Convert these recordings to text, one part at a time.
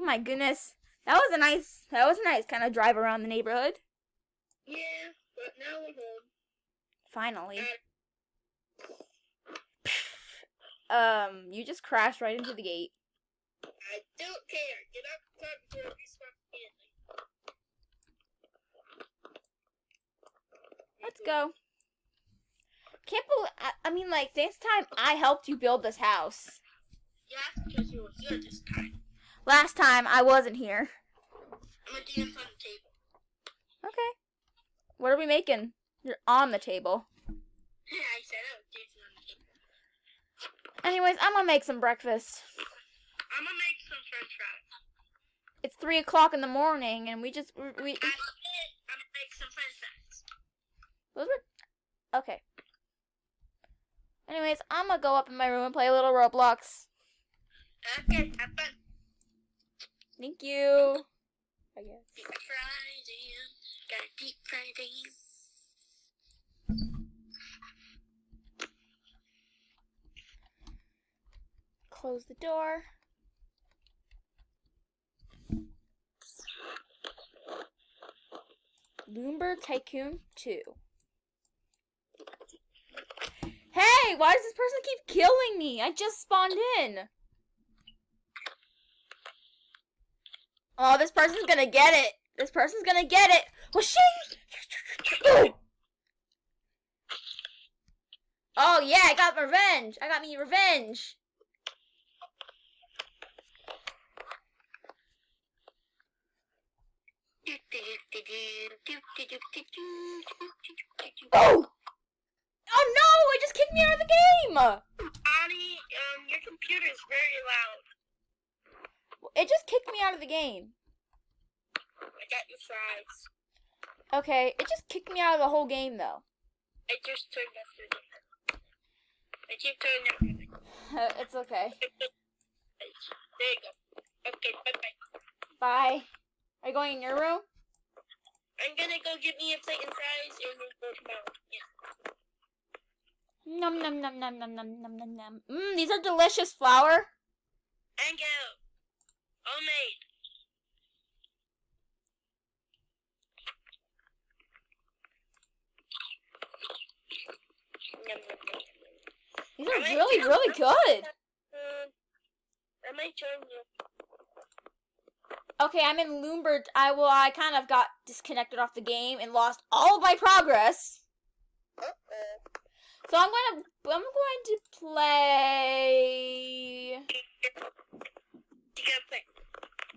Oh my goodness. That was a nice kind of drive around the neighborhood. Yeah, but now we're home. Finally. You just crashed right into the gate. I don't care. Get up the car before I respawn immediately. Let's go. Can't believe, I mean, like, this time I helped you build this house. Yeah, because you were here this time. Last time I wasn't here. I'm gonna dance on the table. Okay. What are we making? You're on the table. I said I was dancing on the table. Anyways, I'm gonna make some breakfast. I'm gonna make some french fries. It's 3 o'clock in the morning, and we. I'm gonna make some french fries. Those were okay. Anyways, I'm gonna go up in my room and play a little Roblox. Okay, have fun. Thank you. I guess. Deep fries in. Got deep fried in. Close the door. Lumber Tycoon 2. Hey, why does this person keep killing me? I just spawned in. Oh, this person's gonna get it. This person's gonna get it. Whooshing! Oh yeah, I got revenge. I got me revenge. Oh! Oh no! It just kicked me out of the game! Lonnie, your computer is very loud. It just kicked me out of the game. I got your fries. Okay, it just kicked me out of the whole game though. I just turned everything. I keep turning everything. It's okay. There you go. Okay, bye-bye. Bye. Are you going in your room? I'm gonna go get me a plate and fries and then go tomorrow. Yeah. Num num num num num num num num num. These are delicious flour. And go. Homemade. These are really good. I might join you. Okay, I'm in Loomberg. I kind of got disconnected off the game and lost all of my progress. So I'm going to play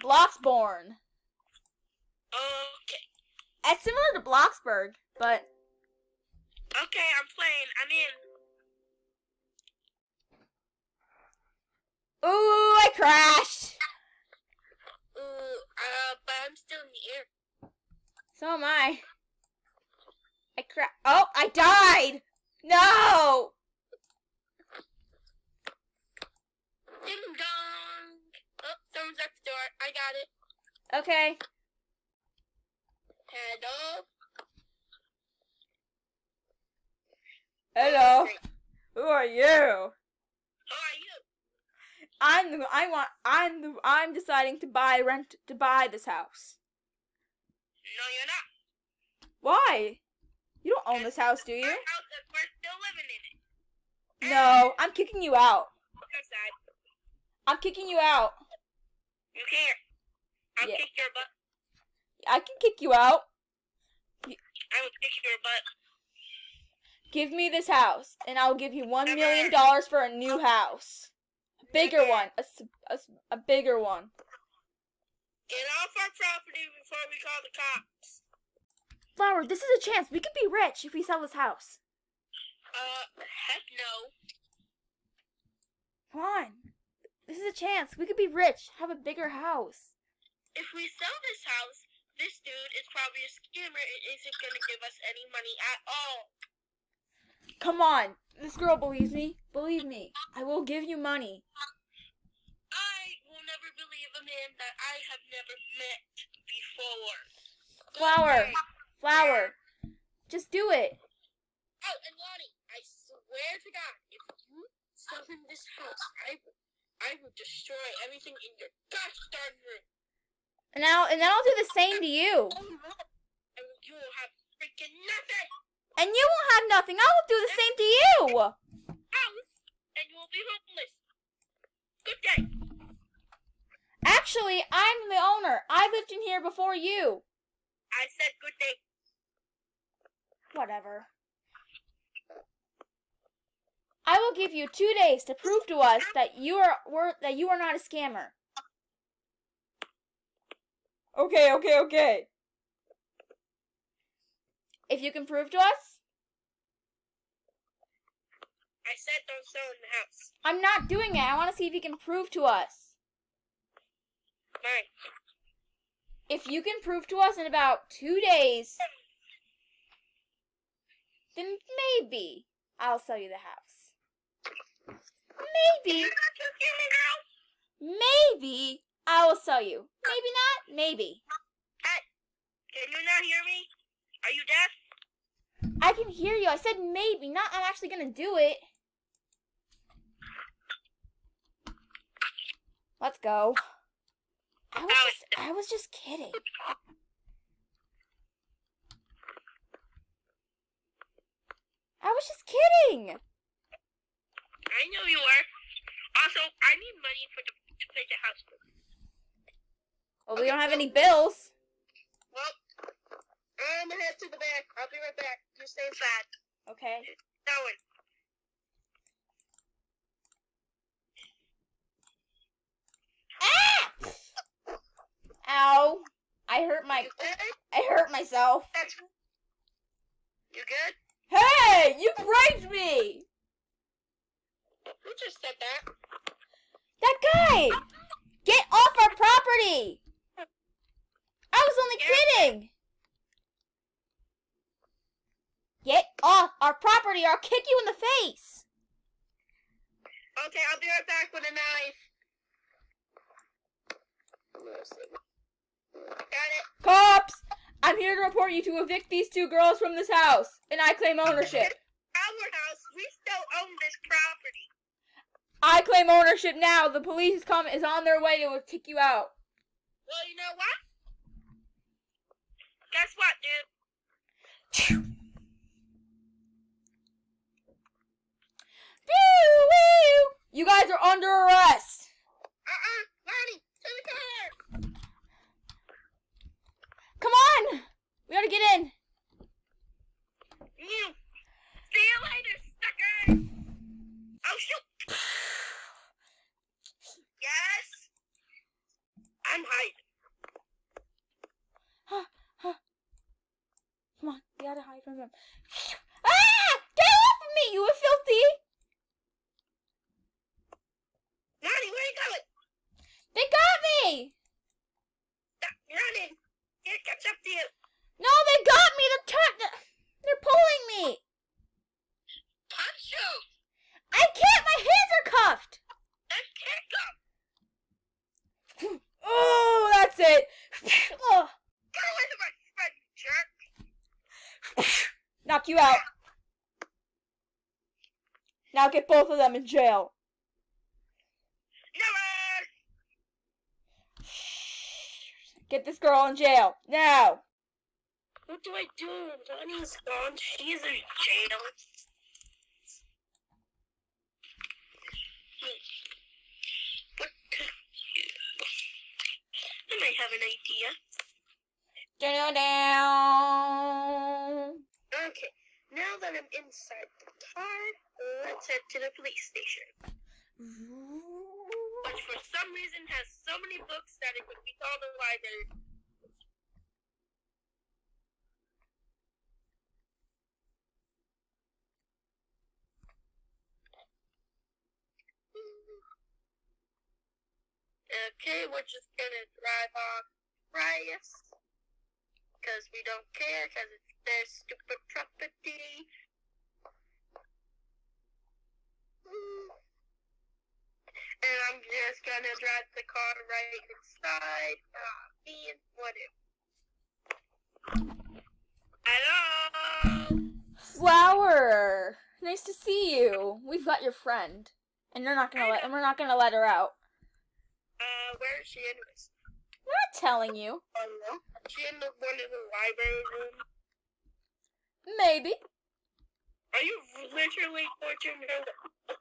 Bloxborn. Okay. It's similar to Bloxburg, but okay, I'm playing. I'm in. Ooh, I crashed. But I'm still in the air. So am I. Oh, I died. No. Ding dong. Oh, someone's at the door. I got it. Okay. Hello. Hello. Who are you? Who are you? I'm deciding to buy this house. No, you're not. Why? You don't own this house, do you? House that we're still living in it. No, I'm kicking you out. Outside. I'm kicking you out. You can't. I'll kick your butt. I can kick you out. I will kick your butt. Give me this house, and I'll give you $1 million for a new house. A bigger one. A bigger one. Get off our property before we call the cops. Flower, this is a chance. We could be rich if we sell this house. Heck no. Come on. This is a chance. We could be rich. Have a bigger house. If we sell this house, this dude is probably a scammer and isn't going to give us any money at all. Come on. This girl believes me. Believe me. I will give you money. I will never believe a man that I have never met before. Flower. Just do it. Oh, and Lonnie, I swear to God, if you sell him this house, I will destroy everything in your gosh darn room. And then I'll do the same to you. And you will have freaking nothing. And you won't have nothing. I will do the same to you. House, and you will be homeless. Good day. Actually, I'm the owner. I lived in here before you. I said good day. Whatever. I will give you 2 days to prove to us that you are not a scammer. Okay. If you can prove to us, I said don't sell in the house. I'm not doing it. I want to see if you can prove to us. Fine. If you can prove to us in about 2 days, then maybe I'll sell you the house. Maybe. You're not too scared, girl. Maybe I will sell you. Maybe not. Maybe. Hey, can you not hear me? Are you deaf? I can hear you. I said maybe, not I'm actually gonna do it. Let's go. I was just kidding. I was just kidding. I know you were. Also, I need money to pay the house bill. Well, we don't have any bills. Well, I'm gonna head to the back. I'll be right back. You stay inside. Okay. Going. Ow. I hurt myself. You good? Hey, you pranked me. Who just said that? That guy. Get off our property. I was only kidding. Get off our property or I'll kick you in the face. Okay, I'll be right back with a knife. Got it. Cops! I'm here to report you to evict these 2 girls from this house, and I claim ownership. Our house. We still own this property. I claim ownership now. The police is on their way to kick you out. Well, you know what? Guess what, dude? You guys are under arrest. Lonnie, to the car. Come on. We gotta get in. You. See you later, sucker. Oh, shoot. Yes. I'm hiding. Come on. We gotta hide from them. Ah! Get off of me, you are filthy. Lonnie, where are you going? They got me. Stop running. Here, catch up to you. No, they got me. They're pulling me. Punch you. I can't. My hands are cuffed. Let's kick him. Oh, that's it. Oh. Get away from my friend, you jerk. Knock you out. Now get both of them in jail. Never. Get this girl in jail. Now. What do I do? Lonnie's gone. She's in jail. What could you... I might have an idea. Down. Okay, now that I'm inside the car, let's head to the police station. Which for some reason has so many books that it could be called a library. Okay, we're just gonna drive on Prius. Because we don't care, because it's their stupid property. And I'm just gonna drive the car right inside. Hello? Flower. Nice to see you. We've got your friend. And we're not gonna let her out. Where is she anyways? I'm not telling you. Oh no. Is she in one of the library rooms? Maybe. Are you literally torturing her?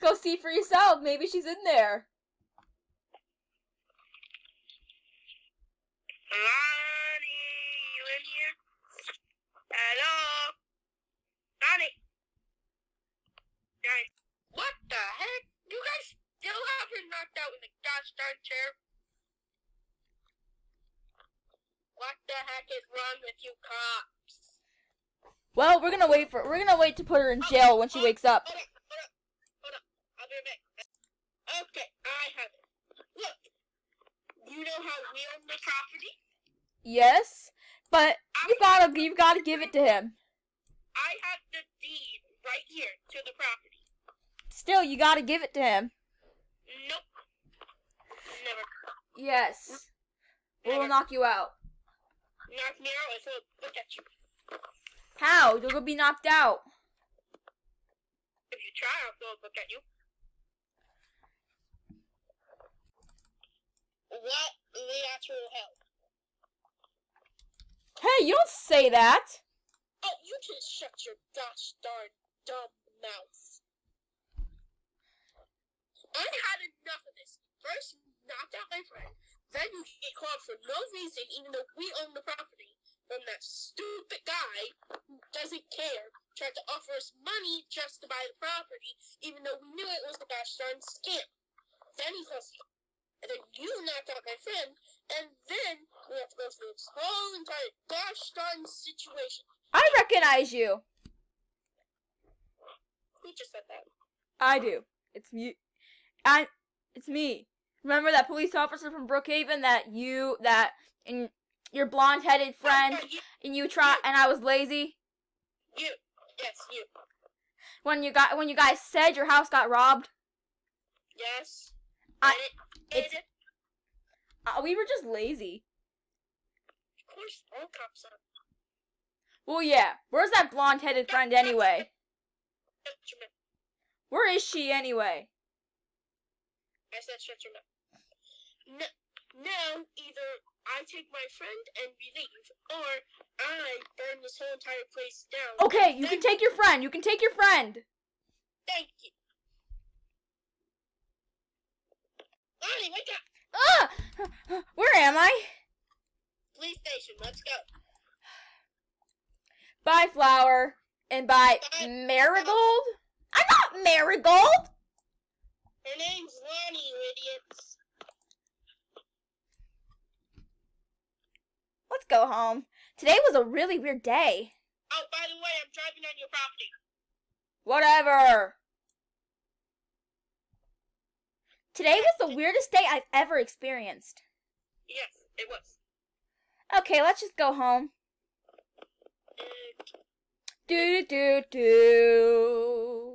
Go see for yourself. Maybe she's in there. Lonnie, you in here? Hello? Lonnie? Guys, what the heck? You guys still have her knocked out in the gosh darn chair? What the heck is wrong with you cops? Well, we're gonna wait to put her in jail when she wakes up. Hold up. I'll be back. Okay, I have it. Look, you know how we own the property? Yes, but you gotta give it to him. I have the deed right here to the property. Still, you gotta give it to him. Nope. Never. Yes. We'll Never. knock you out. Knock me out, I throw a book at you. How? You're gonna be knocked out. If you try, I'll throw a book at you. What the actual hell? Hey, you don't say that. Oh, you can shut your gosh darn dumb mouth. I had enough of this. First, you knocked out my friend. Then you get called for no reason, even though we own the property, from that stupid guy who doesn't care, tried to offer us money just to buy the property, even though we knew it was a gosh darn scam. Then he calls you. And then you knocked out my friend, and then we have to go through this whole entire gosh darn situation. I recognize you. Who just said that? I do. It's me. It's me. Remember that police officer from Brookhaven and your blonde-headed friend, and I was lazy? You. Yes, you. When you guys said your house got robbed? Yes. We were just lazy. Of course, all cops are. Well, yeah. Where's that blonde-headed friend anyway? Shut your mouth. Where is she anyway? I said shut your mouth. Now, either I take my friend and we leave, or I burn this whole entire place down. Okay, you can take your friend. You can take your friend. Thank you. Lonnie, wake up! Ah! Where am I? Police station, let's go. Bye, Flower. And bye, Marigold? I'm not Marigold! Her name's Lonnie, you idiots. Let's go home. Today was a really weird day. Oh, by the way, I'm driving on your property. Whatever. Today was the weirdest day I've ever experienced. Yes, it was. Okay, let's just go home. Do do do do.